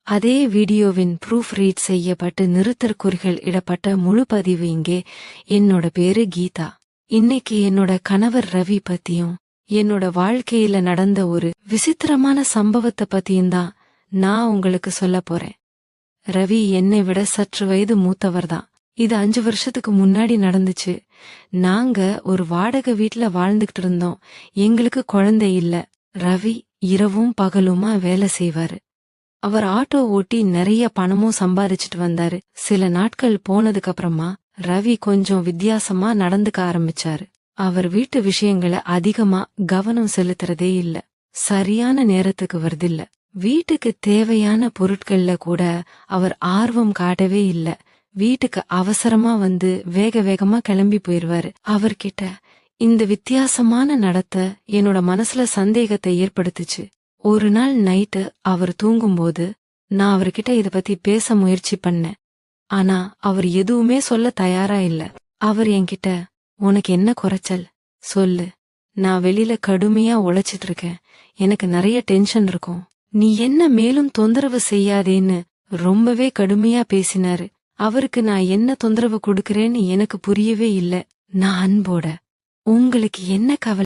அதே வீடியோவின் proof read செய்யப்பட்டு நிறுத்தற்குறிகள் இடப்பட்ட முழு பதிவு இங்கே. என்னோட பேரு கீதா. இன்னைக்கு என்னோட கணவர் ரவி பத்தியும் என்னோட வாழ்க்கையில நடந்த ஒரு விசித்திரமான சம்பவத்தை பத்தியும் தான் நான் உங்களுக்கு சொல்ல போறேன். ரவி என்னை விட சற்று வயது மூத்தவர்தான். இது 5 வருஷத்துக்கு முன்னாடி நடந்துச்சு. நாங்க ஒரு வாடகை வீட்ல வாழ்ந்துகிட்டு இருந்தோம். எங்களுக்கு குழந்தை இல்ல. ரவி இரவும் பகலுமா வேலை செய்வாரு. அவர் ஆட்டோ ஓட்டி நிறைய பணமும் சம்பாதிச்சிட்டு வந்தாரு. சில நாட்கள் போனதுக்கு அப்புறமா ரவி கொஞ்சம் வித்தியாசமா நடந்துக்க ஆரம்பிச்சாரு. அவர் வீட்டு விஷயங்களை அதிகமா கவனம் செலுத்துறதே இல்ல. சரியான நேரத்துக்கு வருதில்ல. வீட்டுக்கு தேவையான பொருட்கள்ல கூட அவர் ஆர்வம் காட்டவே இல்ல. வீட்டுக்கு அவசரமா வந்து வேக வேகமா கிளம்பி போயிருவாரு. அவர்கிட்ட இந்த வித்தியாசமான நடத்த என்னோட மனசுல சந்தேகத்தை ஏற்படுத்துச்சு. ஒரு நாள் நைட்டு அவர் தூங்கும்போது நான் அவர்கிட்ட இத பத்தி பேச முயற்சி பண்ணேன். ஆனா அவர் எதுவுமே சொல்ல தயாரா இல்ல. அவர் என்கிட்ட, உனக்கு என்ன குறைச்சல் சொல்லு, நான் வெளியில கடுமையா உழைச்சிட்டு இருக்கேன், எனக்கு நிறைய டென்ஷன் இருக்கும், நீ என்ன மேலும் தொந்தரவு செய்யாதேன்னு ரொம்பவே கடுமையா பேசினாரு. அவருக்கு நான் என்ன தொந்தரவு கொடுக்கறேன்னு எனக்கு புரியவே இல்ல. நான் அன்போட, உங்களுக்கு என்ன கவலை